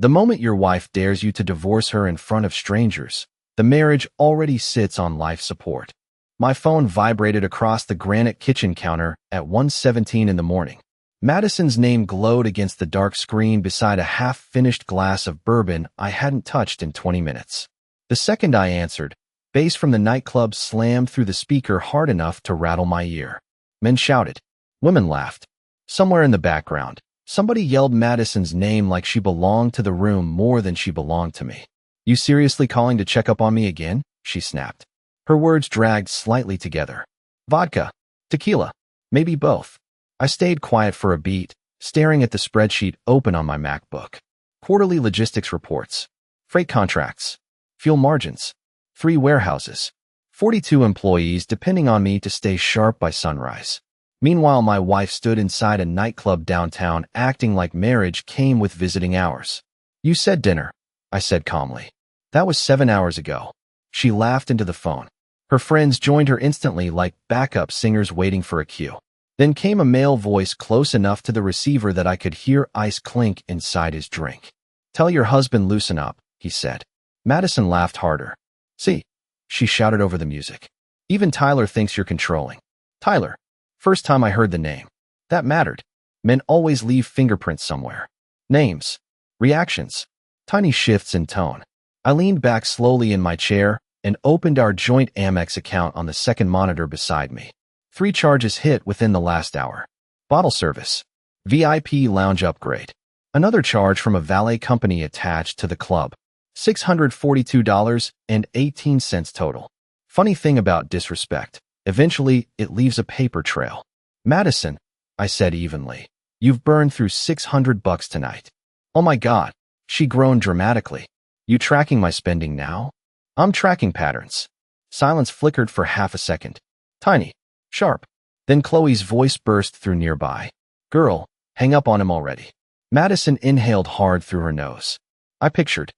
The moment your wife dares you to divorce her in front of strangers, the marriage already sits on life support. My phone vibrated across the granite kitchen counter at 1:17 in the morning. Madison's name glowed against the dark screen beside a half-finished glass of bourbon I hadn't touched in 20 minutes. The second I answered, bass from the nightclub slammed through the speaker hard enough to rattle my ear. Men shouted. Women laughed. Somewhere in the background, somebody yelled Madison's name like she belonged to the room more than she belonged to me. You seriously calling to check up on me again? She snapped. Her words dragged slightly together. Vodka. Tequila. Maybe both. I stayed quiet for a beat, staring at the spreadsheet open on my MacBook. Quarterly logistics reports. Freight contracts. Fuel margins. 3 warehouses. 42 employees depending on me to stay sharp by sunrise. Meanwhile, my wife stood inside a nightclub downtown acting like marriage came with visiting hours. You said dinner, I said calmly. That was 7 hours ago. She laughed into the phone. Her friends joined her instantly like backup singers waiting for a cue. Then came a male voice close enough to the receiver that I could hear ice clink inside his drink. Tell your husband loosen up, he said. Madison laughed harder. See, she shouted over the music. Even Tyler thinks you're controlling. Tyler. First time I heard the name. That mattered. Men always leave fingerprints somewhere. Names. Reactions. Tiny shifts in tone. I leaned back slowly in my chair and opened our joint Amex account on the second monitor beside me. 3 charges hit within the last hour. Bottle service. VIP lounge upgrade. Another charge from a valet company attached to the club. $642.18 total. Funny thing about disrespect. Eventually, it leaves a paper trail. Madison, I said evenly, you've burned through $600 tonight. Oh my God, she groaned dramatically. You tracking my spending now? I'm tracking patterns. Silence flickered for half a second. Tiny. Sharp. Then Chloe's voice burst through nearby. Girl, hang up on him already. Madison inhaled hard through her nose. I pictured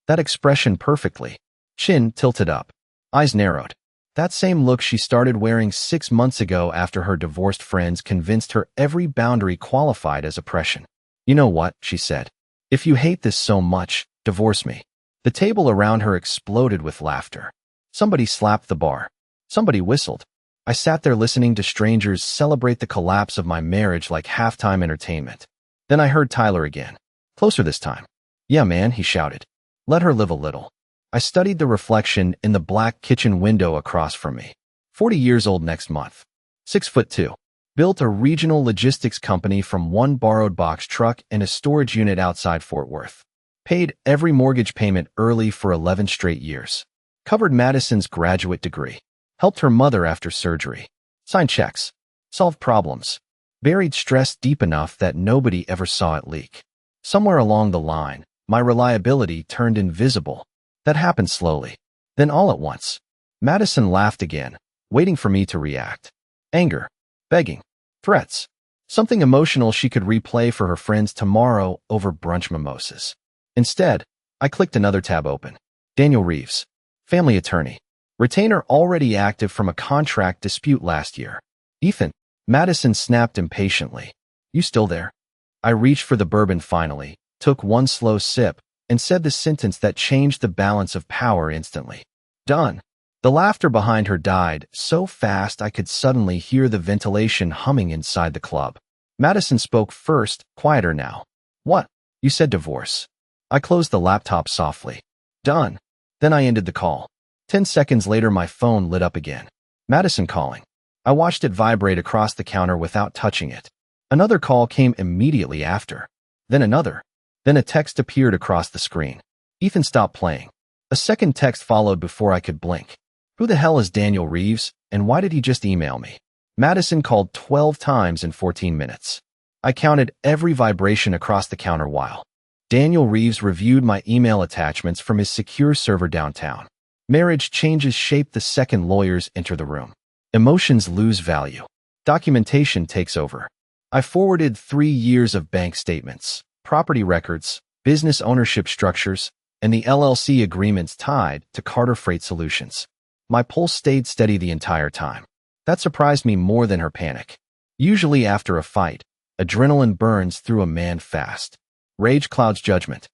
that expression perfectly. Chin tilted up. Eyes narrowed. That same look she started wearing 6 months ago after her divorced friends convinced her every boundary qualified as oppression. You know what, she said. If you hate this so much, divorce me. The table around her exploded with laughter. Somebody slapped the bar. Somebody whistled. I sat there listening to strangers celebrate the collapse of my marriage like halftime entertainment. Then I heard Tyler again. Closer this time. Yeah, man, he shouted. Let her live a little. I studied the reflection in the black kitchen window across from me. 40 years old next month. 6'2". Built a regional logistics company from 1 borrowed box truck and a storage unit outside Fort Worth. Paid every mortgage payment early for 11 straight years. Covered Madison's graduate degree. Helped her mother after surgery. Signed checks. Solved problems. Buried stress deep enough that nobody ever saw it leak. Somewhere along the line, my reliability turned invisible. That happened slowly. Then all at once. Madison laughed again, waiting for me to react. Anger. Begging. Threats. Something emotional she could replay for her friends tomorrow over brunch mimosas. Instead, I clicked another tab open. Daniel Reeves. Family attorney. Retainer already active from a contract dispute last year. Ethan. Madison snapped impatiently. You still there? I reached for the bourbon finally, took one slow sip, and said the sentence that changed the balance of power instantly. Done. The laughter behind her died so fast I could suddenly hear the ventilation humming inside the club. Madison spoke first, quieter now. What? You said divorce. I closed the laptop softly. Done. Then I ended the call. 10 seconds later, my phone lit up again. Madison calling. I watched it vibrate across the counter without touching it. Another call came immediately after. Then another. Then a text appeared across the screen. Ethan stopped playing. A second text followed before I could blink. Who the hell is Daniel Reeves, and why did he just email me? Madison called 12 times in 14 minutes. I counted every vibration across the counter while Daniel Reeves reviewed my email attachments from his secure server downtown. Marriage changes shape the second lawyers enter the room. Emotions lose value. Documentation takes over. I forwarded 3 years of bank statements, property records, business ownership structures, and the LLC agreements tied to Carter Freight Solutions. My pulse stayed steady the entire time. That surprised me more than her panic. Usually after a fight, adrenaline burns through a man fast. Rage clouds judgment.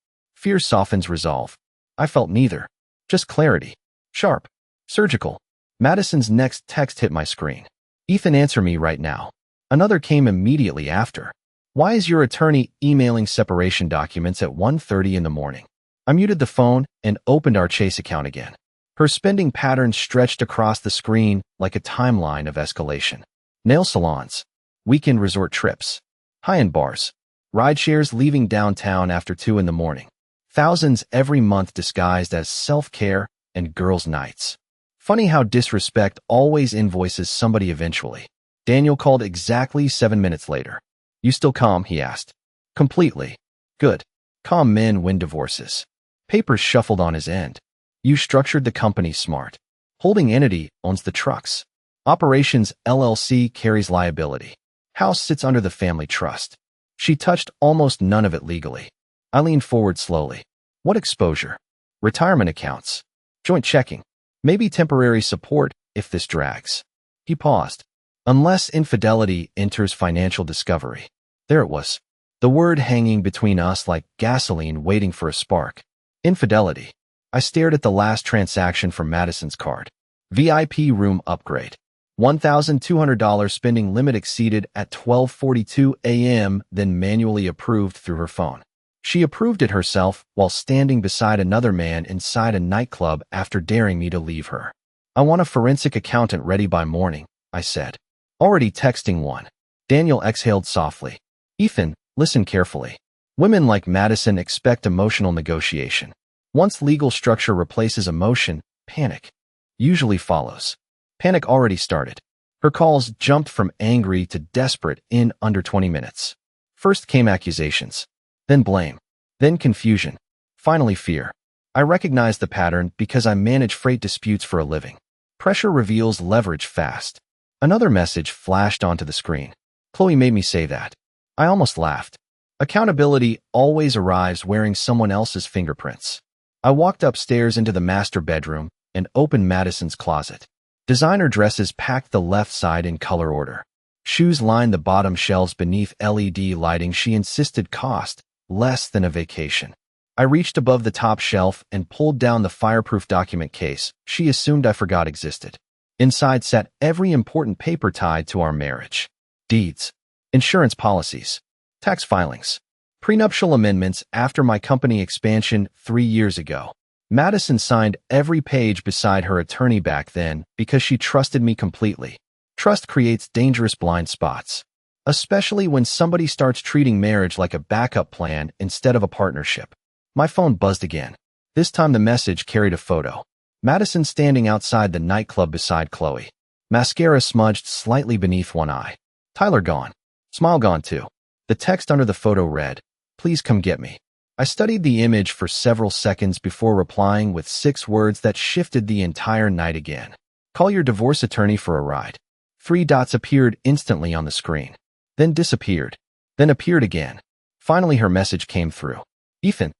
Fear softens resolve. I felt neither. Just clarity. Sharp. Surgical. Madison's next text hit my screen. Ethan, answer me right now. Another came immediately after. Why is your attorney emailing separation documents at 1:30 in the morning? I muted the phone and opened our Chase account again. Her spending pattern stretched across the screen like a timeline of escalation. Nail salons. Weekend resort trips. High-end bars. Rideshares leaving downtown after 2 in the morning. Thousands every month disguised as self-care and girls' nights. Funny how disrespect always invoices somebody eventually. Daniel called exactly 7 minutes later. You still calm? He asked. Completely. Good. Calm men win divorces. Papers shuffled on his end. You structured the company smart. Holding entity owns the trucks. Operations LLC carries liability. House sits under the family trust. She touched almost none of it legally. I leaned forward slowly. What exposure? Retirement accounts. Joint checking. Maybe temporary support if this drags. He paused. Unless infidelity enters financial discovery. There it was. The word hanging between us like gasoline waiting for a spark. Infidelity. I stared at the last transaction from Madison's card. VIP room upgrade. $1,200 spending limit exceeded at 12:42 a.m., then manually approved through her phone. She approved it herself while standing beside another man inside a nightclub after daring me to leave her. I want a forensic accountant ready by morning, I said. Already texting one. Daniel exhaled softly. Ethan, listen carefully. Women like Madison expect emotional negotiation. Once legal structure replaces emotion, panic usually follows. Panic already started. Her calls jumped from angry to desperate in under 20 minutes. First came accusations, then blame, then confusion, finally fear. I recognized the pattern because I manage freight disputes for a living. Pressure reveals leverage fast. Another message flashed onto the screen. Chloe made me say that. I almost laughed. Accountability always arrives wearing someone else's fingerprints. I walked upstairs into the master bedroom and opened Madison's closet. Designer dresses packed the left side in color order. Shoes lined the bottom shelves beneath LED lighting she insisted cost less than a vacation. I reached above the top shelf and pulled down the fireproof document case she assumed I forgot existed. Inside sat every important paper tied to our marriage. Deeds, insurance policies, tax filings, prenuptial amendments after my company expansion 3 years ago. Madison signed every page beside her attorney back then because she trusted me completely. Trust creates dangerous blind spots, especially when somebody starts treating marriage like a backup plan instead of a partnership. My phone buzzed again. This time the message carried a photo. Madison standing outside the nightclub beside Chloe. Mascara smudged slightly beneath one eye. Tyler gone. Smile gone too. The text under the photo read, "Please come get me." I studied the image for several seconds before replying with 6 words that shifted the entire night again. Call your divorce attorney for a ride. 3 dots appeared instantly on the screen. Then disappeared. Then appeared again. Finally her message came through. Ethan,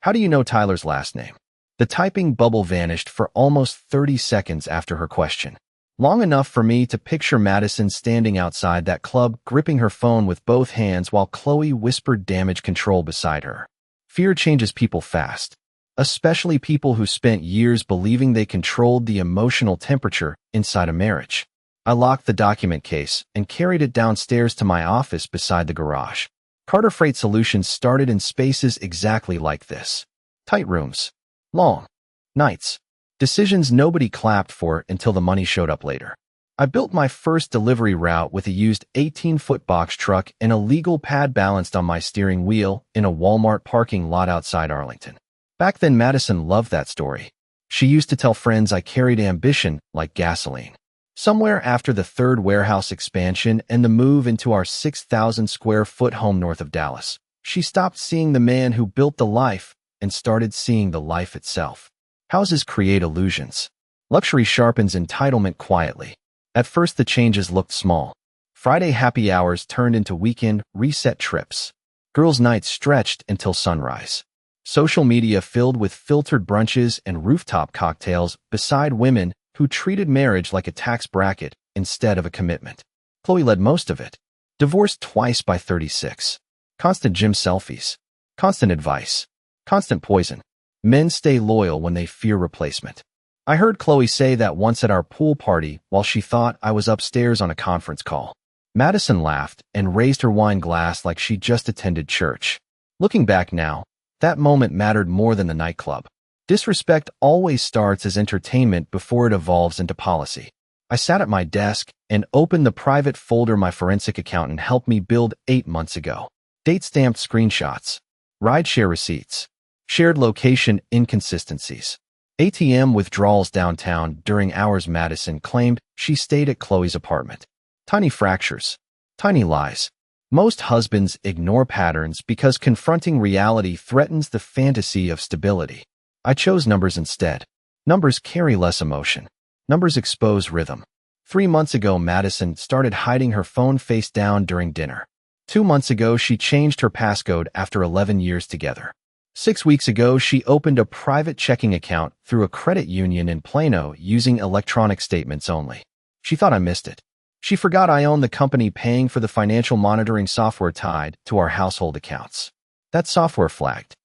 how do you know Tyler's last name? The typing bubble vanished for almost 30 seconds after her question. Long enough for me to picture Madison standing outside that club, gripping her phone with both hands while Chloe whispered damage control beside her. Fear changes people fast, especially people who spent years believing they controlled the emotional temperature inside a marriage. I locked the document case and carried it downstairs to my office beside the garage. Carter Freight Solutions started in spaces exactly like this. Tight rooms. Long nights. Decisions nobody clapped for until the money showed up later. I built my first delivery route with a used 18-foot box truck and a legal pad balanced on my steering wheel in a Walmart parking lot outside Arlington. Back then, Madison loved that story. She used to tell friends I carried ambition like gasoline. Somewhere after the 3rd warehouse expansion and the move into our 6,000-square-foot home north of Dallas, she stopped seeing the man who built the life and started seeing the life itself. Houses create illusions. Luxury sharpens entitlement quietly. At first the changes looked small. Friday happy hours turned into weekend reset trips. Girls' nights stretched until sunrise. Social media filled with filtered brunches and rooftop cocktails beside women who treated marriage like a tax bracket instead of a commitment. Chloe led most of it. Divorced twice by 36. Constant gym selfies. Constant advice. Constant poison. Men stay loyal when they fear replacement. I heard Chloe say that once at our pool party while she thought I was upstairs on a conference call. Madison laughed and raised her wine glass like she just attended church. Looking back now, that moment mattered more than the nightclub. Disrespect always starts as entertainment before it evolves into policy. I sat at my desk and opened the private folder my forensic accountant helped me build 8 months ago. Date-stamped screenshots, rideshare receipts, shared location inconsistencies, ATM withdrawals downtown during hours. Madison claimed she stayed at Chloe's apartment. Tiny fractures, tiny lies. Most husbands ignore patterns because confronting reality threatens the fantasy of stability. I chose numbers instead. Numbers carry less emotion. Numbers expose rhythm. 3 months ago, Madison started hiding her phone face down during dinner. 2 months ago, she changed her passcode after 11 years together. 6 weeks ago, she opened a private checking account through a credit union in Plano using electronic statements only. She thought I missed it. She forgot I own the company paying for the financial monitoring software tied to our household accounts. That software flagged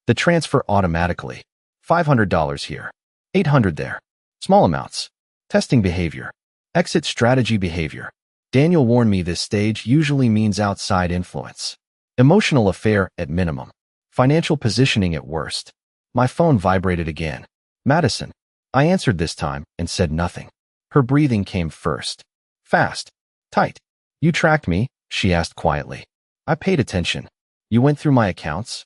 the transfer automatically. $500 here, $800 there. Small amounts. Testing behavior. Exit strategy behavior. Daniel warned me this stage usually means outside influence. Emotional affair at minimum. Financial positioning at worst. My phone vibrated again. Madison. I answered this time and said nothing. Her breathing came first. Fast. Tight. You tracked me? She asked quietly. I paid attention. You went through my accounts?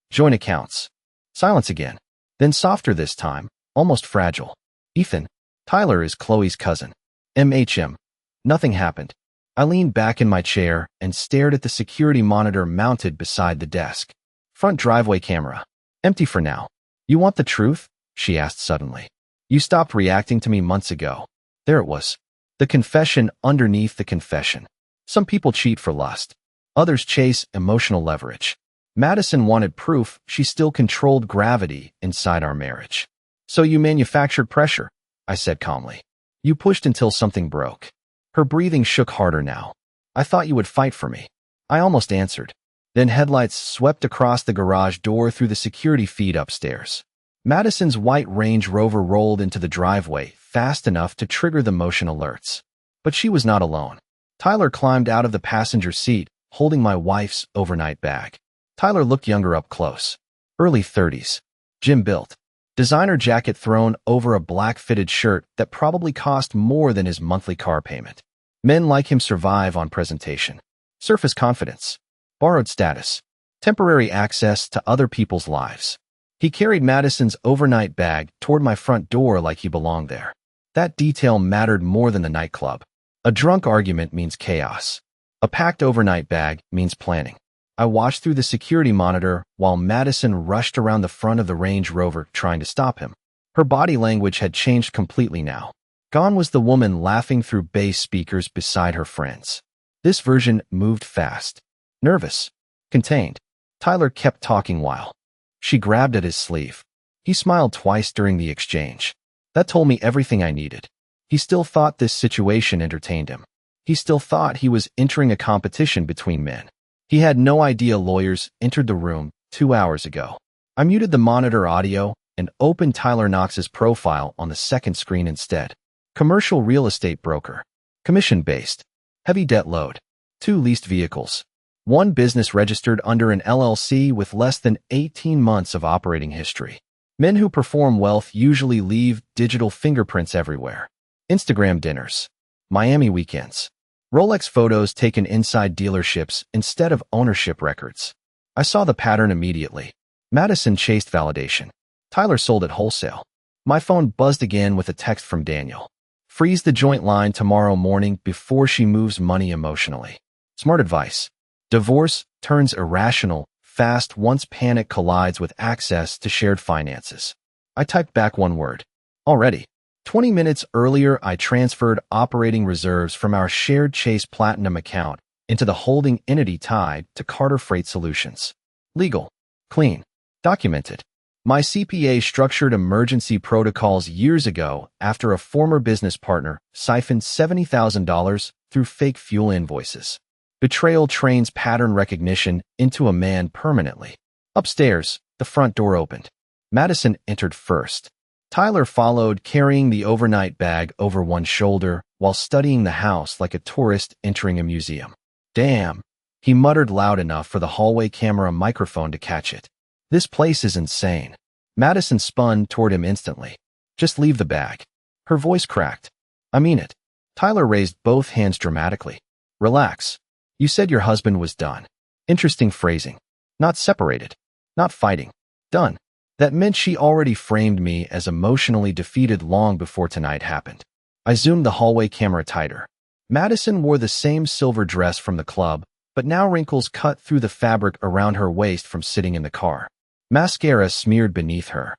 Joint accounts. Silence again. Then softer this time, almost fragile. Ethan. Tyler is Chloe's cousin. MHM. Nothing happened. I leaned back in my chair and stared at the security monitor mounted beside the desk. Front driveway camera. Empty for now. You want the truth? She asked suddenly. You stopped reacting to me months ago. There it was. The confession underneath the confession. Some people cheat for lust. Others chase emotional leverage. Madison wanted proof she still controlled gravity inside our marriage. So you manufactured pressure, I said calmly. You pushed until something broke. Her breathing shook harder now. I thought you would fight for me. I almost answered. Then headlights swept across the garage door through the security feed upstairs. Madison's white Range Rover rolled into the driveway fast enough to trigger the motion alerts. But she was not alone. Tyler climbed out of the passenger seat, holding my wife's overnight bag. Tyler looked younger up close. Early 30s. Gym built. Designer jacket thrown over a black fitted shirt that probably cost more than his monthly car payment. Men like him survive on presentation. Surface confidence. Borrowed status. Temporary access to other people's lives. He carried Madison's overnight bag toward my front door like he belonged there. That detail mattered more than the nightclub. A drunk argument means chaos. A packed overnight bag means planning. I watched through the security monitor while Madison rushed around the front of the Range Rover trying to stop him. Her body language had changed completely now. Gone was the woman laughing through bass speakers beside her friends. This version moved fast. Nervous. Contained. Tyler kept talking while she grabbed at his sleeve. He smiled twice during the exchange. That told me everything I needed. He still thought this situation entertained him. He still thought he was entering a competition between men. He had no idea lawyers entered the room 2 hours ago. I muted the monitor audio and opened Tyler Knox's profile on the second screen instead. Commercial real estate broker. Commission-based. Heavy debt load. 2 leased vehicles. 1 business registered under an LLC with less than 18 months of operating history. Men who perform wealth usually leave digital fingerprints everywhere. Instagram dinners. Miami weekends. Rolex photos taken inside dealerships instead of ownership records. I saw the pattern immediately. Madison chased validation. Tyler sold at wholesale. My phone buzzed again with a text from Daniel. Freeze the joint line tomorrow morning before she moves money emotionally. Smart advice. Divorce turns irrational fast once panic collides with access to shared finances. I typed back one word. Already. 20 minutes earlier, I transferred operating reserves from our shared Chase Platinum account into the holding entity tied to Carter Freight Solutions. Legal. Clean. Documented. My CPA structured emergency protocols years ago after a former business partner siphoned $70,000 through fake fuel invoices. Betrayal trains pattern recognition into a man permanently. Upstairs, The front door opened. Madison entered first. Tyler followed, carrying the overnight bag over one shoulder while studying the house like a tourist entering a museum. Damn, he muttered loud enough for the hallway camera microphone to catch it. This place is insane. Madison spun toward him instantly. Just leave the bag. Her voice cracked. I mean it. Tyler raised both hands dramatically. Relax. You said your husband was done. Interesting phrasing. Not separated. Not fighting. Done. That meant she already framed me as emotionally defeated long before tonight happened. I zoomed the hallway camera tighter. Madison wore the same silver dress from the club, but now wrinkles cut through the fabric around her waist from sitting in the car. Mascara smeared beneath her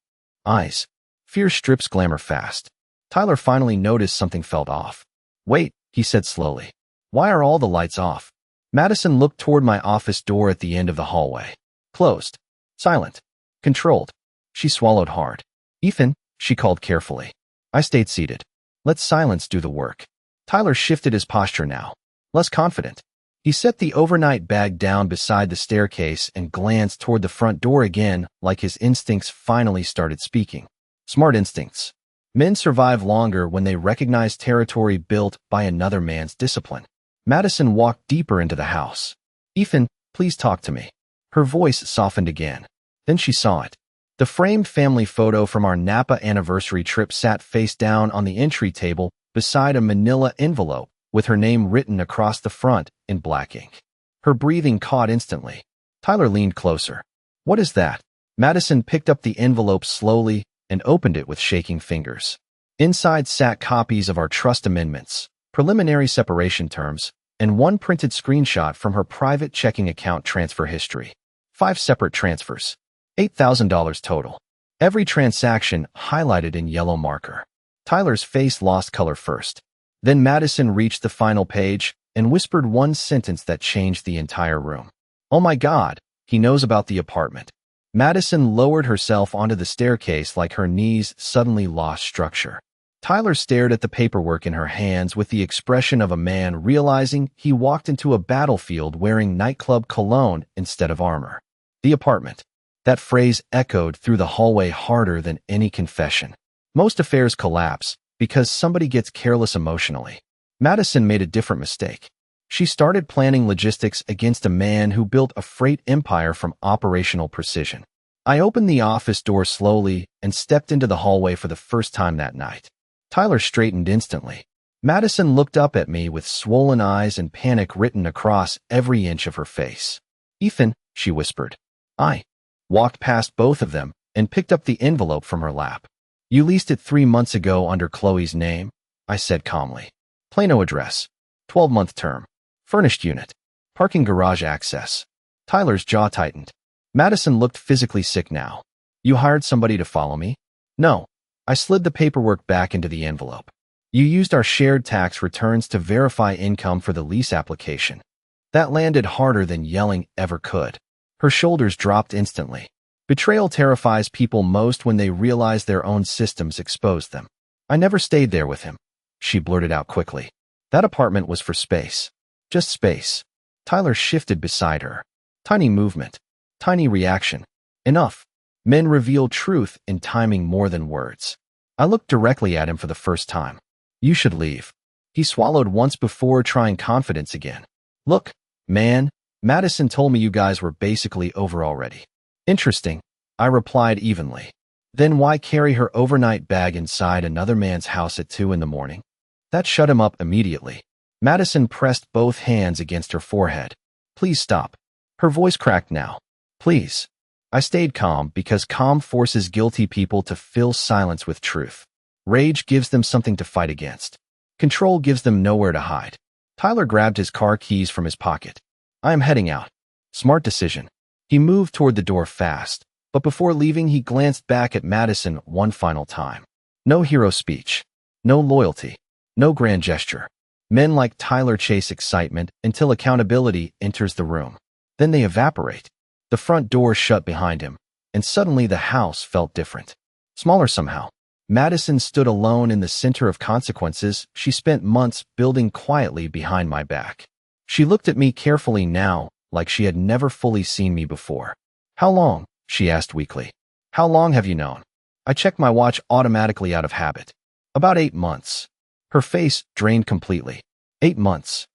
eyes. Fierce strips glamor fast. Tyler finally noticed something felt off. Wait, he said slowly. Why are all the lights off? Madison looked toward my office door at the end of the hallway. Closed. Silent. Controlled. She swallowed hard. Ethan, she called carefully. I stayed seated. Let silence do the work. Tyler shifted his posture now. Less confident. He set the overnight bag down beside the staircase and glanced toward the front door again, like his instincts finally started speaking. Smart instincts. Men survive longer when they recognize territory built by another man's discipline. Madison walked deeper into the house. Ethan, please talk to me. Her voice softened again. Then she saw it. The framed family photo from our Napa anniversary trip sat face down on the entry table beside a manila envelope with her name written across the front in black ink. Her breathing caught instantly. Tyler leaned closer. What is that? Madison picked up the envelope slowly and opened it with shaking fingers. Inside sat copies of our trust amendments, preliminary separation terms, and one printed screenshot from her private checking account transfer history. 5 separate transfers. $8,000 total. Every transaction highlighted in yellow marker. Tyler's face lost color first. Then Madison reached the final page and whispered one sentence that changed the entire room. Oh my God, he knows about the apartment. Madison lowered herself onto the staircase like her knees suddenly lost structure. Tyler stared at the paperwork in her hands with the expression of a man realizing he walked into a battlefield wearing nightclub cologne instead of armor. The apartment. That phrase echoed through the hallway harder than any confession. Most affairs collapse because somebody gets careless emotionally. Madison made a different mistake. She started planning logistics against a man who built a freight empire from operational precision. I opened the office door slowly and stepped into the hallway for the first time that night. Tyler straightened instantly. Madison looked up at me with swollen eyes and panic written across every inch of her face. Ethan, she whispered. I walked past both of them and picked up the envelope from her lap. You leased it 3 months ago under Chloe's name, I said calmly. Plano address. 12-month term. Furnished unit. Parking garage access. Tyler's jaw tightened. Madison looked physically sick now. You hired somebody to follow me? No. I slid the paperwork back into the envelope. You used our shared tax returns to verify income for the lease application. That landed harder than yelling ever could. Her shoulders dropped instantly. Betrayal terrifies people most when they realize their own systems exposed them. I never stayed there with him, she blurted out quickly. That apartment was for space. Just space. Tyler shifted beside her. Tiny movement. Tiny reaction. Enough. Men reveal truth in timing more than words. I looked directly at him for the first time. You should leave. He swallowed once before trying confidence again. Look, man, Madison told me you guys were basically over already. Interesting, I replied evenly. Then why carry her overnight bag inside another man's house at 2 in the morning? That shut him up immediately. Madison pressed both hands against her forehead. Please stop. Her voice cracked now. Please. I stayed calm because calm forces guilty people to fill silence with truth. Rage gives them something to fight against. Control gives them nowhere to hide. Tyler grabbed his car keys from his pocket. I am heading out. Smart decision. He moved toward the door fast, but before leaving he glanced back at Madison one final time. No hero speech. No loyalty. No grand gesture. Men like Tyler chase excitement until accountability enters the room. Then they evaporate. The front door shut behind him, and suddenly the house felt different. Smaller somehow. Madison stood alone in the center of consequences she spent months building quietly behind my back. She looked at me carefully now, like she had never fully seen me before. How long? she asked weakly. How long have you known? I checked my watch automatically out of habit. About 8 months. Her face drained completely. 8 months.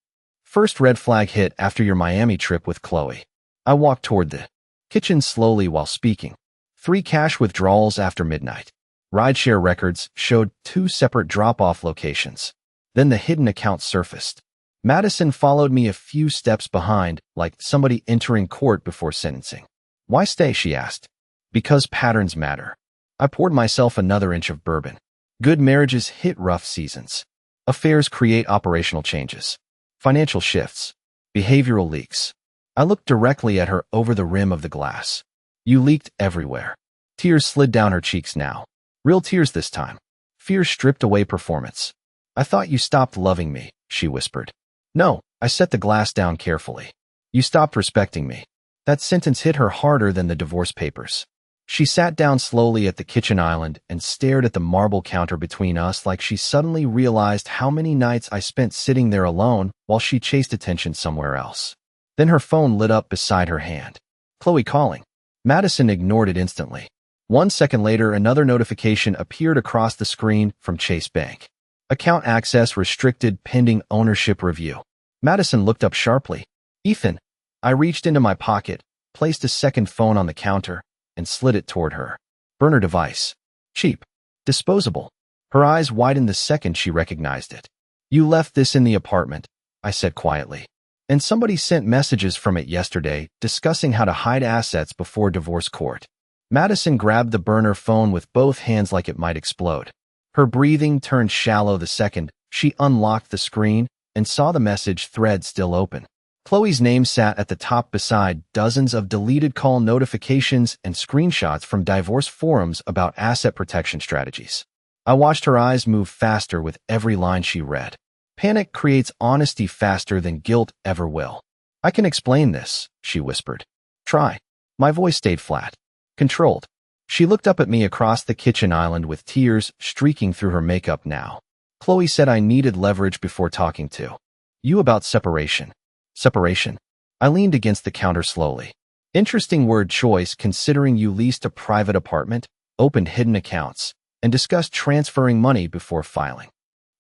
First red flag hit after your Miami trip with Chloe. I walked toward the kitchen slowly while speaking. 3 cash withdrawals after midnight. Rideshare records showed 2 separate drop-off locations. Then the hidden account surfaced. Madison followed me a few steps behind, like somebody entering court before sentencing. Why stay, she asked. Because patterns matter. I poured myself another inch of bourbon. Good marriages hit rough seasons. Affairs create operational changes. Financial shifts. Behavioral leaks. I looked directly at her over the rim of the glass. You leaked everywhere. Tears slid down her cheeks now. Real tears this time. Fear stripped away performance. I thought you stopped loving me, she whispered. No, I set the glass down carefully. You stopped respecting me. That sentence hit her harder than the divorce papers. She sat down slowly at the kitchen island and stared at the marble counter between us like she suddenly realized how many nights I spent sitting there alone while she chased attention somewhere else. Then her phone lit up beside her hand. Chloe calling. Madison ignored it instantly. 1 second later, another notification appeared across the screen from Chase Bank. Account access restricted pending ownership review. Madison looked up sharply. Ethan. I reached into my pocket, placed a second phone on the counter, and slid it toward her. Burner device. Cheap. Disposable. Her eyes widened the second she recognized it. You left this in the apartment, I said quietly. And somebody sent messages from it yesterday discussing how to hide assets before divorce court. Madison grabbed the burner phone with both hands like it might explode. Her breathing turned shallow the second she unlocked the screen and saw the message thread still open. Chloe's name sat at the top beside dozens of deleted call notifications and screenshots from divorce forums about asset protection strategies. I watched her eyes move faster with every line she read. Panic creates honesty faster than guilt ever will. I can explain this, she whispered. Try. My voice stayed flat. Controlled. She looked up at me across the kitchen island with tears streaking through her makeup now. Chloe said I needed leverage before talking to you about separation. Separation? I leaned against the counter slowly. Interesting word choice considering you leased a private apartment, opened hidden accounts, and discussed transferring money before filing.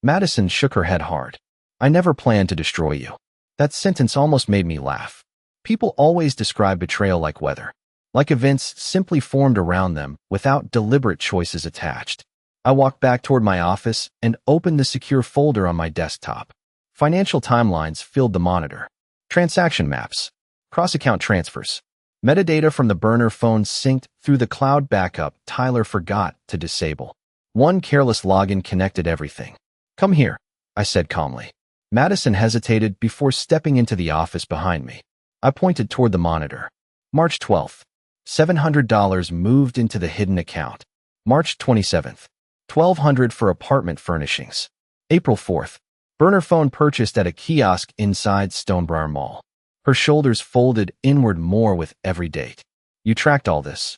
Madison shook her head hard. I never planned to destroy you. That sentence almost made me laugh. People always describe betrayal like weather. Like events simply formed around them without deliberate choices attached. I walked back toward my office and opened the secure folder on my desktop. Financial timelines filled the monitor. Transaction maps. Cross-account transfers. Metadata from the burner phone synced through the cloud backup Tyler forgot to disable. One careless login connected everything. Come here, I said calmly. Madison hesitated before stepping into the office behind me. I pointed toward the monitor. March 12th. $700 moved into the hidden account. March 27th. $1,200 for apartment furnishings. April 4th. Burner phone purchased at a kiosk inside Stonebriar Mall. Her shoulders folded inward more with every date. You tracked all this.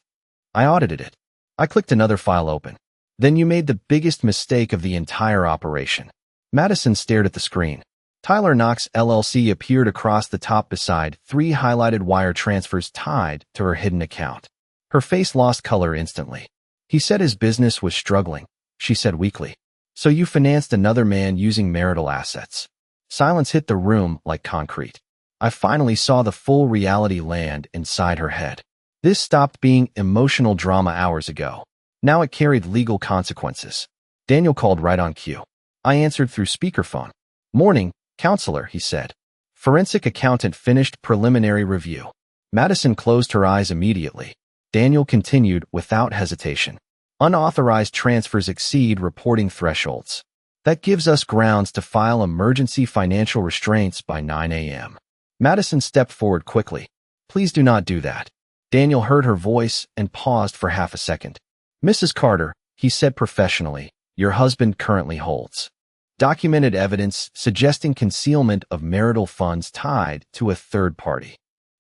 I audited it. I clicked another file open. Then you made the biggest mistake of the entire operation. Madison stared at the screen. Tyler Knox LLC appeared across the top beside 3 highlighted wire transfers tied to her hidden account. Her face lost color instantly. He said his business was struggling, she said weakly. So you financed another man using marital assets. Silence hit the room like concrete. I finally saw the full reality land inside her head. This stopped being emotional drama hours ago. Now it carried legal consequences. Daniel called right on cue. I answered through speakerphone. Morning, counselor, he said. Forensic accountant finished preliminary review. Madison closed her eyes immediately. Daniel continued without hesitation. Unauthorized transfers exceed reporting thresholds. That gives us grounds to file emergency financial restraints by 9 a.m. Madison stepped forward quickly. Please do not do that. Daniel heard her voice and paused for half a second. Mrs. Carter, he said professionally, your husband currently holds documented evidence suggesting concealment of marital funds tied to a third party.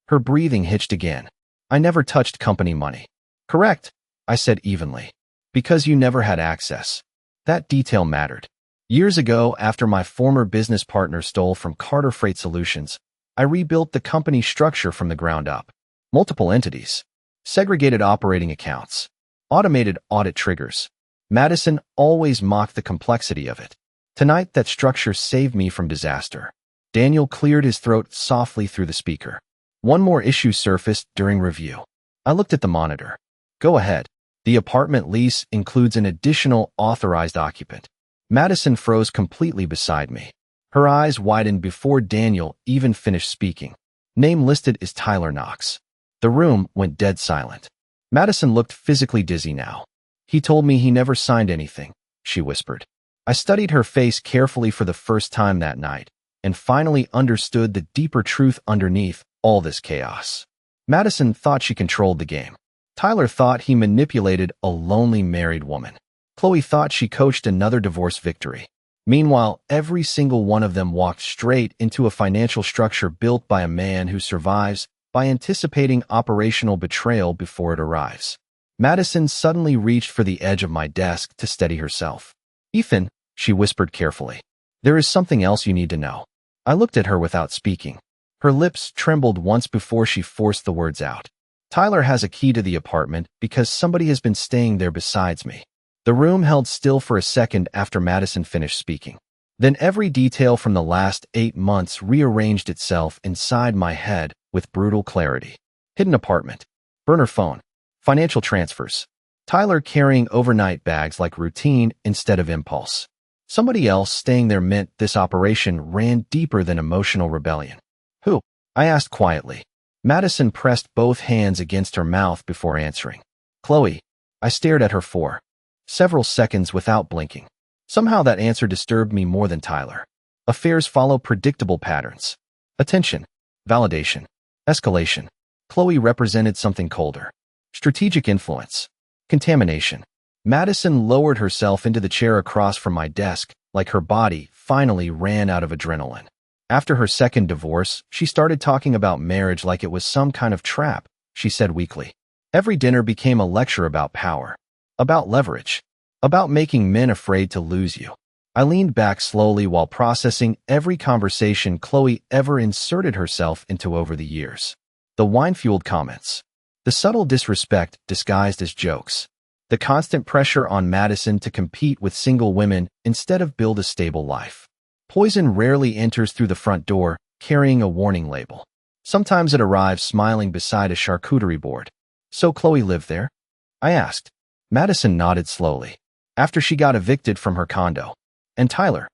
Her breathing hitched again. I never touched company money. Correct, I said evenly. Because you never had access. That detail mattered. Years ago, after my former business partner stole from Carter Freight Solutions, I rebuilt the company structure from the ground up. Multiple entities. segregated operating accounts, automated audit triggers. Madison always mocked the complexity of it. Tonight, that structure saved me from disaster. Daniel cleared his throat softly through the speaker. One more issue surfaced during review. I looked at the monitor. Go ahead. The apartment lease includes an additional authorized occupant. Madison froze completely beside me. Her eyes widened before Daniel even finished speaking. Name listed is Tyler Knox. The room went dead silent. Madison looked physically dizzy now. He told me he never signed anything, she whispered. I studied her face carefully for the first time that night, and finally understood the deeper truth underneath all this chaos. Madison thought she controlled the game. Tyler thought he manipulated a lonely married woman. Chloe thought she coached another divorce victory. Meanwhile, every single one of them walked straight into a financial structure built by a man who survives by anticipating operational betrayal before it arrives. Madison suddenly reached for the edge of my desk to steady herself. Ethan, she whispered carefully, there is something else you need to know. I looked at her without speaking. Her lips trembled once before she forced the words out. Tyler has a key to the apartment because somebody has been staying there besides me. The room held still for a second after Madison finished speaking. Then every detail from the last 8 months rearranged itself inside my head with brutal clarity. Hidden apartment, burner phone, financial transfers. Tyler carrying overnight bags like routine instead of impulse. Somebody else staying there meant this operation ran deeper than emotional rebellion. Who? I asked quietly. Madison pressed both hands against her mouth before answering. Chloe. I stared at her for several seconds without blinking. Somehow that answer disturbed me more than Tyler. Affairs follow predictable patterns. Attention. Validation. Escalation. Chloe represented something colder. Strategic influence. Contamination. Madison lowered herself into the chair across from my desk, like her body finally ran out of adrenaline. After her second divorce, she started talking about marriage like it was some kind of trap, she said weakly. Every dinner became a lecture about power, about leverage, about making men afraid to lose you. I leaned back slowly while processing every conversation Chloe ever inserted herself into over the years. The wine-fueled comments. The subtle disrespect disguised as jokes. The constant pressure on Madison to compete with single women instead of build a stable life. Poison rarely enters through the front door, carrying a warning label. Sometimes it arrives smiling beside a charcuterie board. So Chloe lived there? I asked. Madison nodded slowly. After she got evicted from her condo. And Tyler?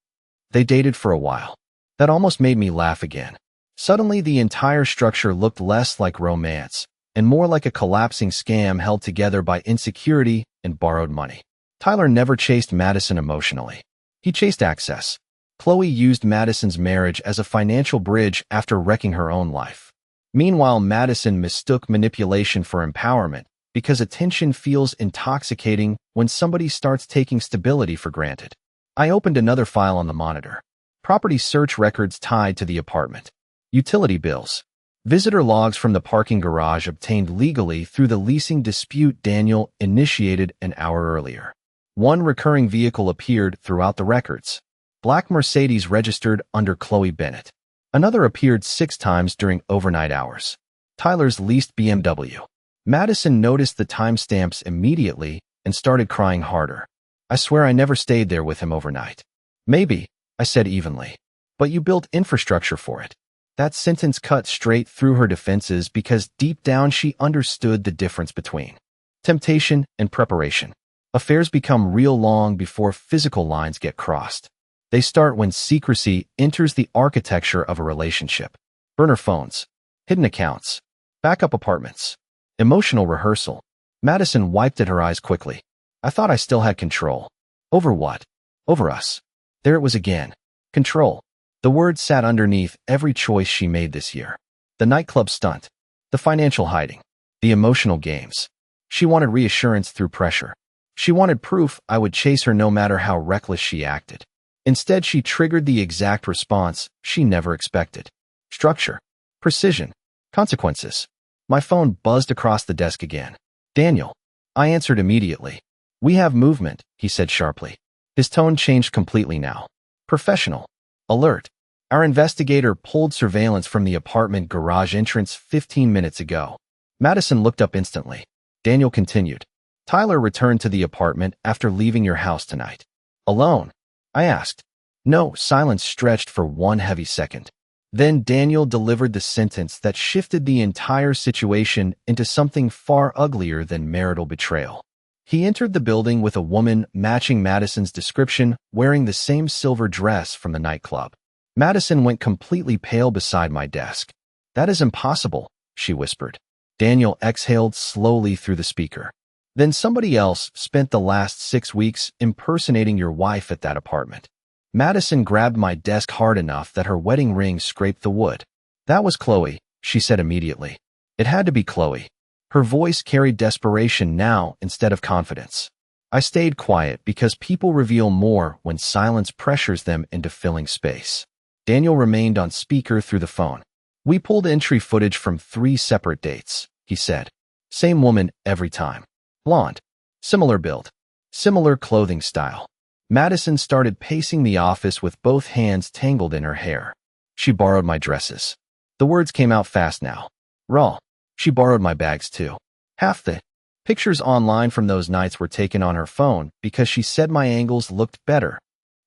They dated for a while. That almost made me laugh again. Suddenly the entire structure looked less like romance and more like a collapsing scam held together by insecurity and borrowed money. Tyler never chased Madison emotionally. He chased access. Chloe used Madison's marriage as a financial bridge after wrecking her own life. Meanwhile, Madison mistook manipulation for empowerment because attention feels intoxicating when somebody starts taking stability for granted. I opened another file on the monitor. Property search records tied to the apartment. Utility bills. Visitor logs from the parking garage obtained legally through the leasing dispute Daniel initiated an hour earlier. One recurring vehicle appeared throughout the records. Black Mercedes registered under Chloe Bennett. Another appeared 6 times during overnight hours. Tyler's leased BMW. Madison noticed the timestamps immediately and started crying harder. I swear I never stayed there with him overnight. Maybe, I said evenly. But you built infrastructure for it. That sentence cut straight through her defenses because deep down she understood the difference between temptation and preparation. Affairs become real long before physical lines get crossed. They start when secrecy enters the architecture of a relationship. Burner phones, hidden accounts, backup apartments, emotional rehearsal. Madison wiped at her eyes quickly. I thought I still had control. Over what? Over us. There it was again. Control. The word sat underneath every choice she made this year. The nightclub stunt, the financial hiding, the emotional games. She wanted reassurance through pressure. She wanted proof I would chase her no matter how reckless she acted. Instead, she triggered the exact response she never expected. Structure, precision, consequences. My phone buzzed across the desk again. Daniel. I answered immediately. We have movement, he said sharply. His tone changed completely now. Professional. Alert. Our investigator pulled surveillance from the apartment garage entrance 15 minutes ago. Madison looked up instantly. Daniel continued. Tyler returned to the apartment after leaving your house tonight. Alone? I asked. No, silence stretched for one heavy second. Then Daniel delivered the sentence that shifted the entire situation into something far uglier than marital betrayal. He entered the building with a woman matching Madison's description, wearing the same silver dress from the nightclub. Madison went completely pale beside my desk. That is impossible, she whispered. Daniel exhaled slowly through the speaker. Then somebody else spent the last 6 weeks impersonating your wife at that apartment. Madison grabbed my desk hard enough that her wedding ring scraped the wood. That was Chloe, she said immediately. It had to be Chloe. Her voice carried desperation now instead of confidence. I stayed quiet because people reveal more when silence pressures them into filling space. Daniel remained on speaker through the phone. We pulled entry footage from 3 separate dates, he said. Same woman every time. Blonde. Similar build. Similar clothing style. Madison started pacing the office with both hands tangled in her hair. She borrowed my dresses. The words came out fast now. Raw. She borrowed my bags too. Half the pictures online from those nights were taken on her phone because she said my angles looked better.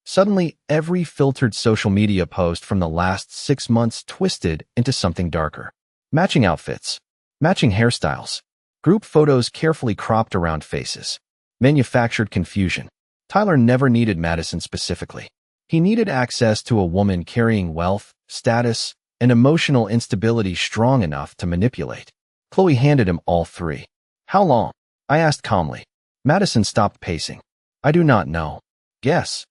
Suddenly, every filtered social media post from the last 6 months twisted into something darker. Matching outfits. Matching hairstyles. Group photos carefully cropped around faces. Manufactured confusion. Tyler never needed Madison specifically. He needed access to a woman carrying wealth, status, and emotional instability strong enough to manipulate. Chloe handed him all 3. How long? I asked calmly. Madison stopped pacing. I do not know. Guess.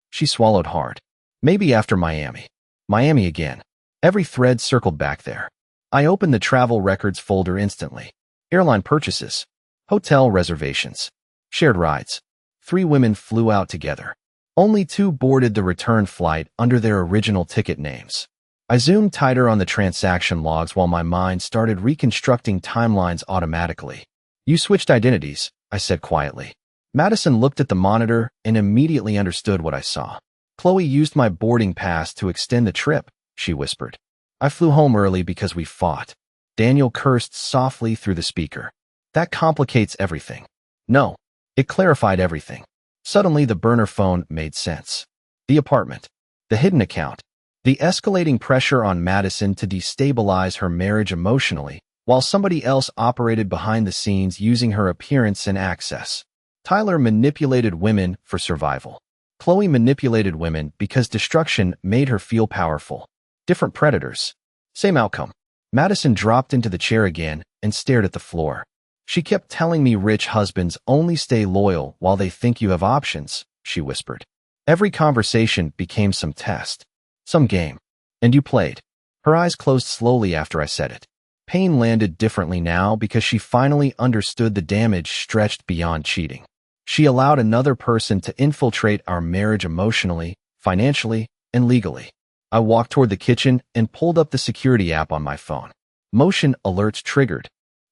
She swallowed hard. Maybe after Miami. Miami again. Every thread circled back there. I opened the travel records folder instantly. Airline purchases. Hotel reservations. Shared rides. 3 women flew out together. Only 2 boarded the return flight under their original ticket names. I zoomed tighter on the transaction logs while my mind started reconstructing timelines automatically. You switched identities, I said quietly. Madison looked at the monitor and immediately understood what I saw. Chloe used my boarding pass to extend the trip, she whispered. I flew home early because we fought. Daniel cursed softly through the speaker. That complicates everything. No. It clarified everything. Suddenly, the burner phone made sense. The apartment. The hidden account. The escalating pressure on Madison to destabilize her marriage emotionally, while somebody else operated behind the scenes using her appearance and access. Tyler manipulated women for survival. Chloe manipulated women because destruction made her feel powerful. Different predators. Same outcome. Madison dropped into the chair again and stared at the floor. She kept telling me rich husbands only stay loyal while they think you have options, she whispered. Every conversation became some test. Some game. And you played. Her eyes closed slowly after I said it. Pain landed differently now because she finally understood the damage stretched beyond cheating. She allowed another person to infiltrate our marriage emotionally, financially, and legally. I walked toward the kitchen and pulled up the security app on my phone. Motion alerts triggered.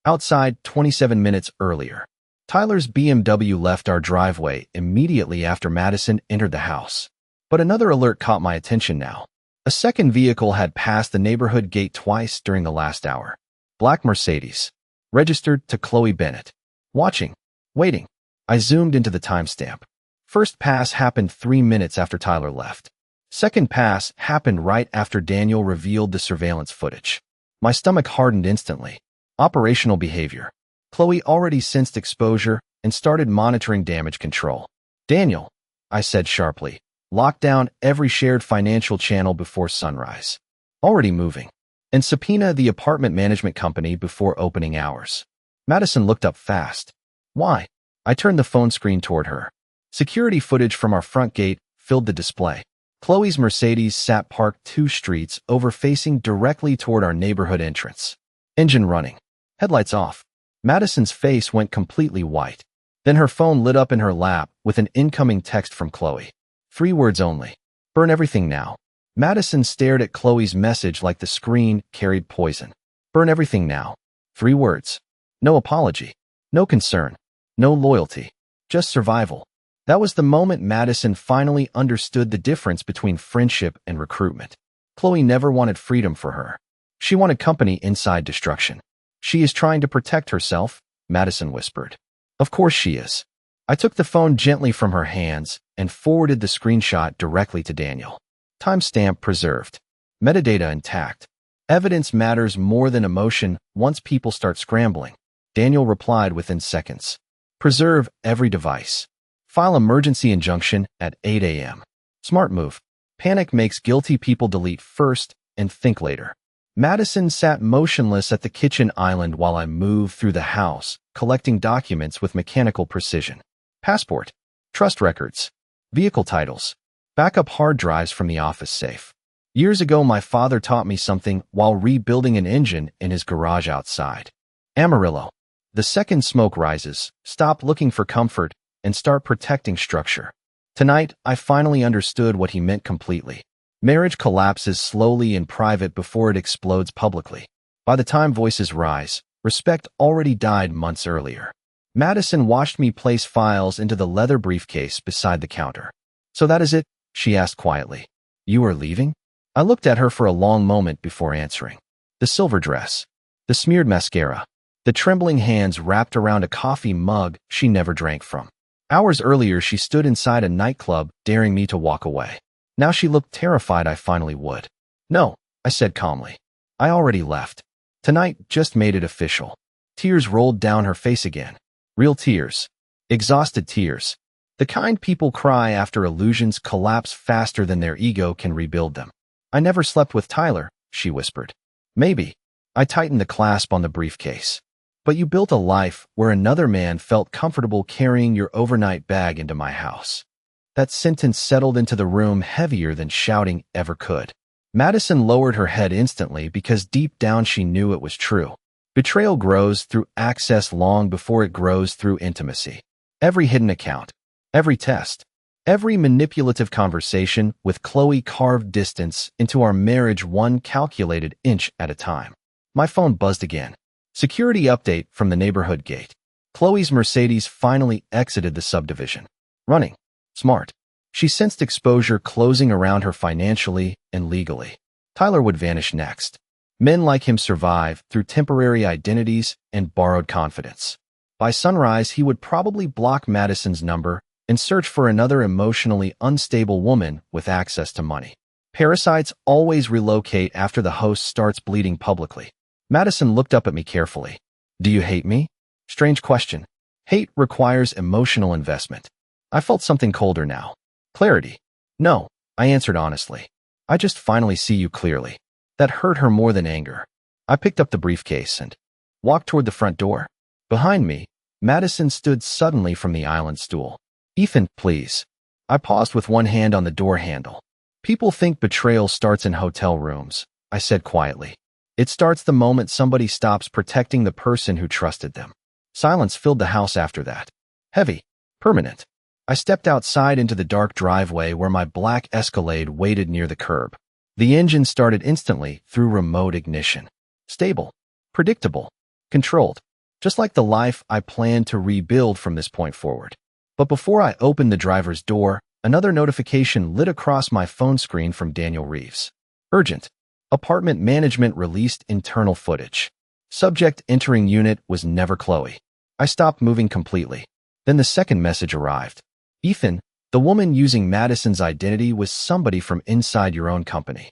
Outside 27 minutes earlier. Tyler's BMW left our driveway immediately after Madison entered the house. But another alert caught my attention now. A second vehicle had passed the neighborhood gate twice during the last hour. Black Mercedes. Registered to Chloe Bennett. Watching. Waiting. I zoomed into the timestamp. First pass happened 3 minutes after Tyler left. Second pass happened right after Daniel revealed the surveillance footage. My stomach hardened instantly. Operational behavior. Chloe already sensed exposure and started monitoring damage control. Daniel, I said sharply, lock down every shared financial channel before sunrise. Already moving. And subpoena the apartment management company before opening hours. Madison looked up fast. Why? I turned the phone screen toward her. Security footage from our front gate filled the display. Chloe's Mercedes sat parked 2 streets over facing directly toward our neighborhood entrance. Engine running. Headlights off. Madison's face went completely white. Then her phone lit up in her lap with an incoming text from Chloe. 3 words only. Burn everything now. Madison stared at Chloe's message like the screen carried poison. Burn everything now. 3 words. No apology. No concern. No loyalty. Just survival. That was the moment Madison finally understood the difference between friendship and recruitment. Chloe never wanted freedom for her. She wanted company inside destruction. She is trying to protect herself, Madison whispered. Of course she is. I took the phone gently from her hands and forwarded the screenshot directly to Daniel. Timestamp preserved. Metadata intact. Evidence matters more than emotion once people start scrambling. Daniel replied within seconds. Preserve every device. File emergency injunction at 8 a.m. Smart move. Panic makes guilty people delete first and think later. Madison sat motionless at the kitchen island while I moved through the house, collecting documents with mechanical precision. Passport, trust records, vehicle titles, backup hard drives from the office safe. Years ago, my father taught me something while rebuilding an engine in his garage outside. Amarillo. The second smoke rises, stop looking for comfort and start protecting structure. Tonight, I finally understood what he meant completely. Marriage collapses slowly in private before it explodes publicly. By the time voices rise, respect already died months earlier. Madison watched me place files into the leather briefcase beside the counter. So that is it? She asked quietly. You are leaving? I looked at her for a long moment before answering. The silver dress, the smeared mascara, the trembling hands wrapped around a coffee mug she never drank from. Hours earlier, she stood inside a nightclub, daring me to walk away. Now she looked terrified I finally would. No, I said calmly. I already left. Tonight just made it official. Tears rolled down her face again. Real tears. Exhausted tears. The kind people cry after illusions collapse faster than their ego can rebuild them. I never slept with Tyler, she whispered. Maybe. I tightened the clasp on the briefcase. But you built a life where another man felt comfortable carrying your overnight bag into my house. That sentence settled into the room heavier than shouting ever could. Madison lowered her head instantly because deep down she knew it was true. Betrayal grows through access long before it grows through intimacy. Every hidden account, every test, every manipulative conversation with Chloe carved distance into our marriage one calculated inch at a time. My phone buzzed again. Security update from the neighborhood gate. Chloe's Mercedes finally exited the subdivision. Running. Smart. She sensed exposure closing around her financially and legally. Tyler would vanish next. Men like him survive through temporary identities and borrowed confidence. By sunrise, he would probably block Madison's number and search for another emotionally unstable woman with access to money. Parasites always relocate after the host starts bleeding publicly. Madison looked up at me carefully. Do you hate me? Strange question. Hate requires emotional investment. I felt something colder now. Clarity. No, I answered honestly. I just finally see you clearly. That hurt her more than anger. I picked up the briefcase and walked toward the front door. Behind me, Madison stood suddenly from the island stool. Ethan, please. I paused with one hand on the door handle. People think betrayal starts in hotel rooms, I said quietly. It starts the moment somebody stops protecting the person who trusted them. Silence filled the house after that. Heavy. Permanent. I stepped outside into the dark driveway where my black Escalade waited near the curb. The engine started instantly through remote ignition. Stable. Predictable. Controlled. Just like the life I planned to rebuild from this point forward. But before I opened the driver's door, another notification lit across my phone screen from Daniel Reeves. Urgent. Apartment management released internal footage. Subject entering unit was never Chloe. I stopped moving completely. Then the second message arrived. Ethan, the woman using Madison's identity was somebody from inside your own company.